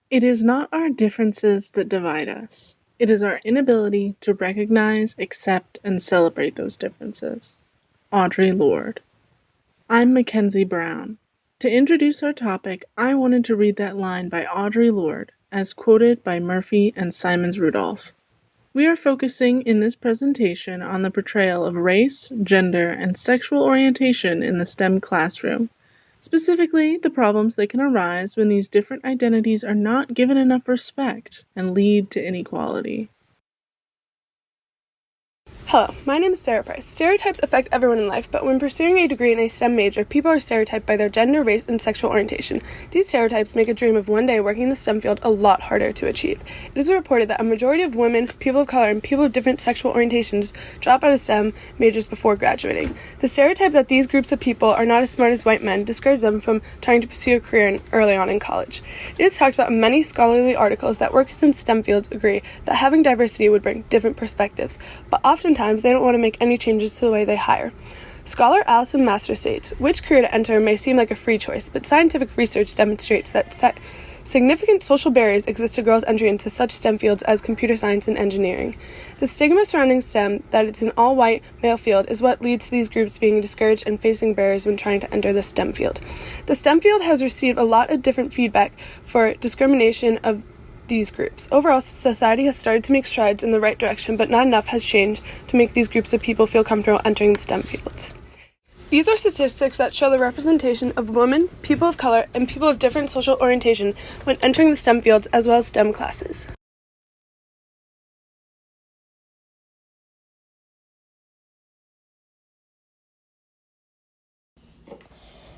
It is not our differences that divide us. It is our inability to recognize, accept, and celebrate those differences. Audre Lorde. I'm Mackenzie Brown. To introduce our topic, I wanted to read that line by Audre Lorde, as quoted by Murphy and Simons Rudolph. We are focusing in this presentation on the portrayal of race, gender, and sexual orientation in the STEM classroom. Specifically, the problems that can arise when these different identities are not given enough respect and lead to inequality. Hello, my name is Sarah Price. Stereotypes affect everyone in life, but when pursuing a degree in a STEM major, people are stereotyped by their gender, race, and sexual orientation. These stereotypes make a dream of one day working in the STEM field a lot harder to achieve. It is reported that a majority of women, people of color, and people of different sexual orientations drop out of STEM majors before graduating. The stereotype that these groups of people are not as smart as white men discourages them from trying to pursue a career early on in college. It is talked about in many scholarly articles that workers in STEM fields agree that having diversity would bring different perspectives, but often they don't want to make any changes to the way they hire. Scholar Addison states, which career to enter may seem like a free choice, but scientific research demonstrates that significant social barriers exist to girls' entry into such STEM fields as computer science and engineering. The stigma surrounding STEM, that it's an all-white male field, is what leads to these groups being discouraged and facing barriers when trying to enter the STEM field. The STEM field has received a lot of different feedback for discrimination of these groups. Overall, society has started to make strides in the right direction, but not enough has changed to make these groups of people feel comfortable entering the STEM fields. These are statistics that show the representation of women, people of color, and people of different social orientation when entering the STEM fields as well as STEM classes.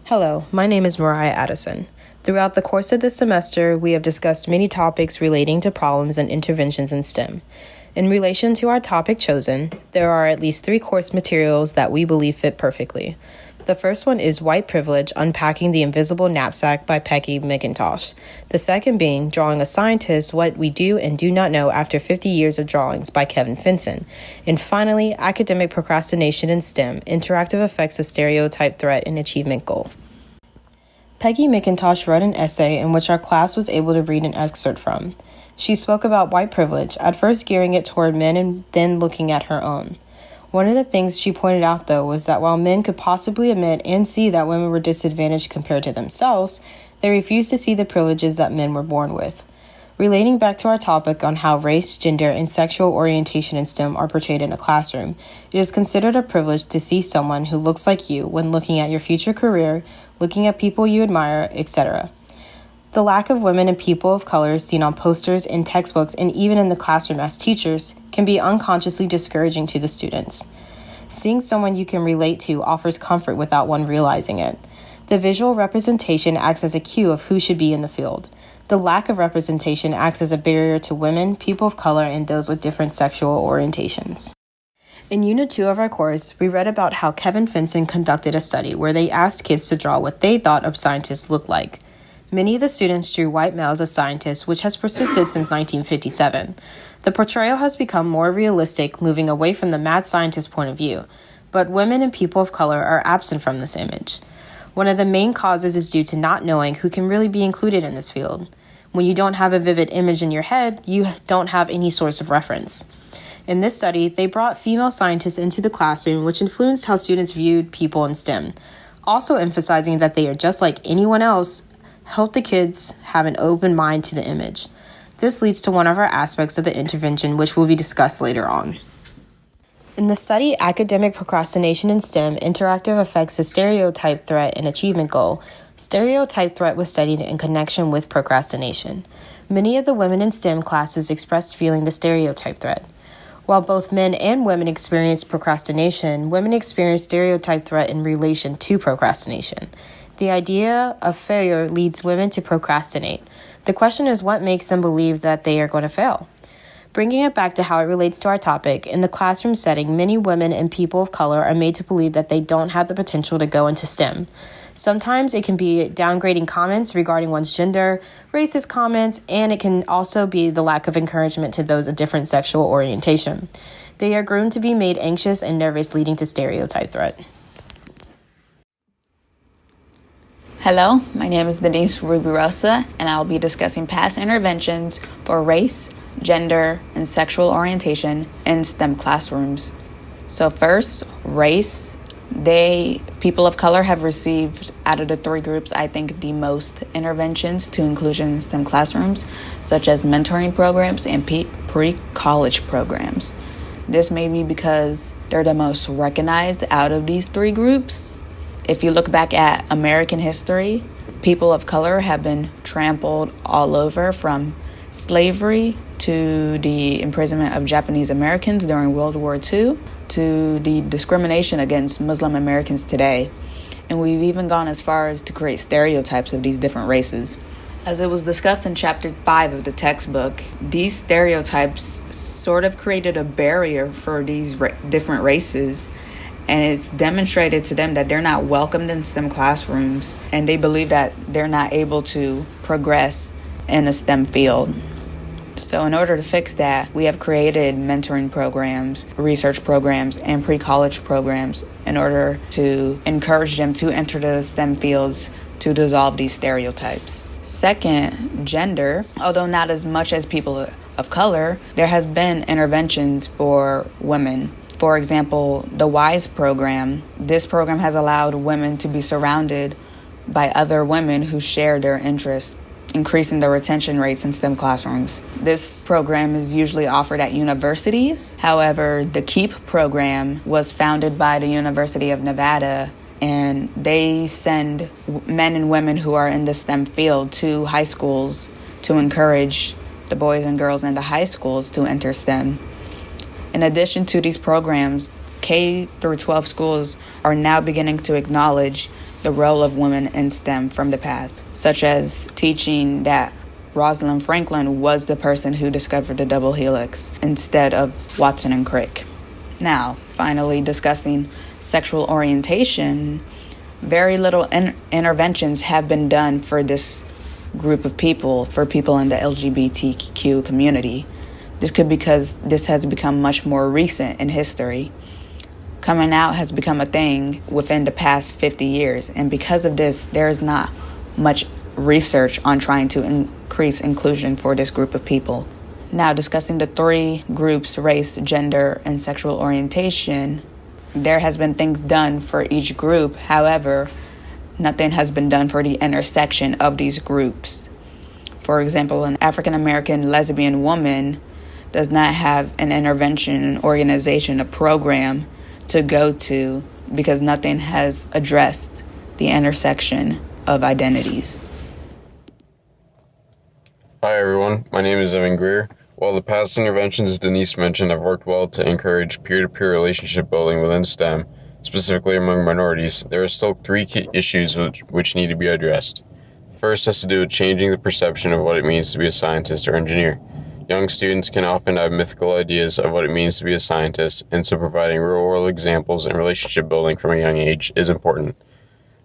Hello, my name is Mariah Addison. Throughout the course of this semester, we have discussed many topics relating to problems and interventions in STEM. In relation to our topic chosen, there are at least 3 course materials that we believe fit perfectly. The first one is White Privilege, Unpacking the Invisible Knapsack by Peggy McIntosh. The second being Drawing a Scientist, What We Do and Do Not Know After 50 Years of Drawings by Kevin Finson. And finally, Academic Procrastination in STEM, Interactive Effects of Stereotype Threat and Achievement Goal. Peggy McIntosh wrote an essay in which our class was able to read an excerpt from. She spoke about white privilege, at first gearing it toward men and then looking at her own. One of the things she pointed out, though, was that while men could possibly admit and see that women were disadvantaged compared to themselves, they refused to see the privileges that men were born with. Relating back to our topic on how race, gender, and sexual orientation in STEM are portrayed in a classroom, it is considered a privilege to see someone who looks like you when looking at your future career, looking at people you admire, etc. The lack of women and people of color seen on posters, in textbooks, and even in the classroom as teachers can be unconsciously discouraging to the students. Seeing someone you can relate to offers comfort without one realizing it. The visual representation acts as a cue of who should be in the field. The lack of representation acts as a barrier to women, people of color, and those with different sexual orientations. In Unit 2 of our course, we read about how Kevin Finson conducted a study where they asked kids to draw what they thought of scientists looked like. Many of the students drew white males as scientists, which has persisted since 1957. The portrayal has become more realistic, moving away from the mad scientist point of view, but women and people of color are absent from this image. One of the main causes is due to not knowing who can really be included in this field. When you don't have a vivid image in your head, you don't have any source of reference. In this study, they brought female scientists into the classroom, which influenced how students viewed people in STEM. Also emphasizing that they are just like anyone else, helped the kids have an open mind to the image. This leads to one of our aspects of the intervention, which will be discussed later on. In the study Academic Procrastination in STEM, Interactive Effects of Stereotype Threat and Achievement Goal, stereotype threat was studied in connection with procrastination. Many of the women in STEM classes expressed feeling the stereotype threat. While both men and women experience procrastination, women experience stereotype threat in relation to procrastination. The idea of failure leads women to procrastinate. The question is what makes them believe that they are going to fail? Bringing it back to how it relates to our topic, in the classroom setting, many women and people of color are made to believe that they don't have the potential to go into STEM. Sometimes it can be downgrading comments regarding one's gender, racist comments, and it can also be the lack of encouragement to those of different sexual orientation. They are groomed to be made anxious and nervous, leading to stereotype threat. Hello, my name is Denise Rubirosa, and I'll be discussing past interventions for race, gender, and sexual orientation in STEM classrooms. So first, race. People of color have received, out of the three groups, I think the most interventions to inclusion in STEM classrooms, such as mentoring programs and pre-college programs. This may be because they're the most recognized out of these three groups. If you look back at American history, people of color have been trampled all over, from slavery to the imprisonment of Japanese Americans during World War II to the discrimination against Muslim Americans today. And we've even gone as far as to create stereotypes of these different races. As it was discussed in Chapter 5 of the textbook, these stereotypes sort of created a barrier for these different races, and it's demonstrated to them that they're not welcomed in STEM classrooms, and they believe that they're not able to progress in a STEM field. So in order to fix that, we have created mentoring programs, research programs, and pre-college programs in order to encourage them to enter the STEM fields to dissolve these stereotypes. Second, gender. Although not as much as people of color, there has been interventions for women. For example, the WISE program. This program has allowed women to be surrounded by other women who share their interests, increasing the retention rates in STEM classrooms. This program is usually offered at universities. However, the KEEP program was founded by the University of Nevada, and they send men and women who are in the STEM field to high schools to encourage the boys and girls in the high schools to enter STEM. In addition to these programs, K through 12 schools are now beginning to acknowledge the role of women in STEM from the past, such as teaching that Rosalind Franklin was the person who discovered the double helix instead of Watson and Crick. Now, finally discussing sexual orientation, very little interventions have been done for this group of people, for people in the LGBTQ community. This could be because this has become much more recent in history. Coming out has become a thing within the past 50 years, and because of this, there is not much research on trying to increase inclusion for this group of people. Now, discussing the three groups, race, gender, and sexual orientation, there has been things done for each group. However, nothing has been done for the intersection of these groups. For example, an African American lesbian woman does not have an intervention, an organization, a program to go to because nothing has addressed the intersection of identities. Hi everyone, my name is Greer. While the past interventions Denise mentioned have worked well to encourage peer-to-peer relationship building within STEM, specifically among minorities, there are still three key issues which need to be addressed. First has to do with changing the perception of what it means to be a scientist or engineer. Young students can often have mythical ideas of what it means to be a scientist, and so providing real-world examples and relationship building from a young age is important.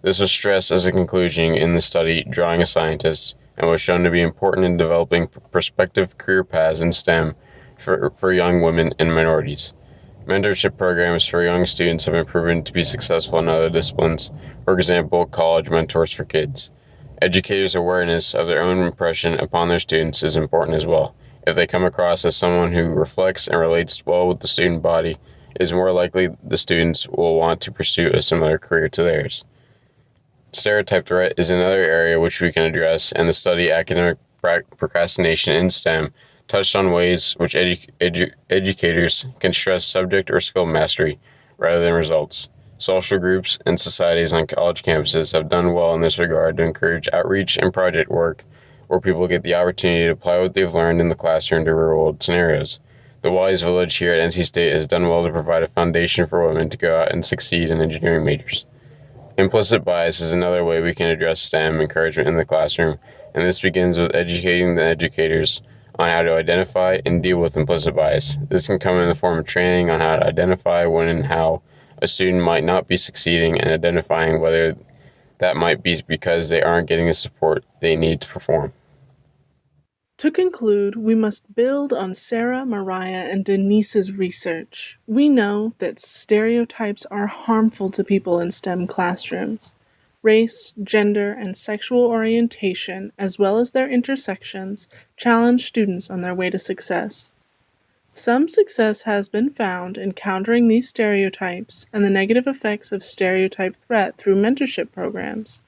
This was stressed as a conclusion in the study Drawing a Scientist, and was shown to be important in developing prospective career paths in STEM for young women and minorities. Mentorship programs for young students have been proven to be successful in other disciplines, for example, college mentors for kids. Educators' awareness of their own impression upon their students is important as well. If they come across as someone who reflects and relates well with the student body, it is more likely the students will want to pursue a similar career to theirs. Stereotype threat is another area which we can address, and the study Academic Procrastination in STEM touched on ways which educators can stress subject or skill mastery rather than results. Social groups and societies on college campuses have done well in this regard to encourage outreach and project work where people get the opportunity to apply what they've learned in the classroom to real-world scenarios. The Wise Village here at NC State has done well to provide a foundation for women to go out and succeed in engineering majors. Implicit bias is another way we can address STEM encouragement in the classroom, and this begins with educating the educators on how to identify and deal with implicit bias. This can come in the form of training on how to identify when and how a student might not be succeeding, and identifying whether that might be because they aren't getting the support they need to perform. To conclude, we must build on Sarah, Mariah, and Denise's research. We know that stereotypes are harmful to people in STEM classrooms. Race, gender, and sexual orientation, as well as their intersections, challenge students on their way to success. Some success has been found in countering these stereotypes and the negative effects of stereotype threat through mentorship programs.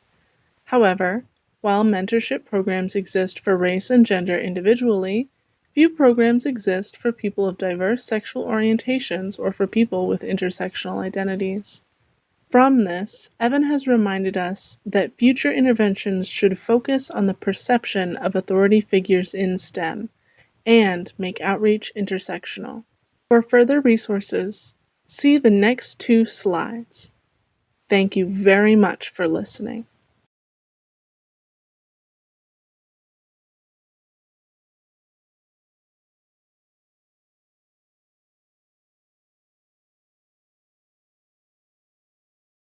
However, while mentorship programs exist for race and gender individually, few programs exist for people of diverse sexual orientations or for people with intersectional identities. From this, Evan has reminded us that future interventions should focus on the perception of authority figures in STEM and make outreach intersectional. For further resources, see the next 2 slides. Thank you very much for listening.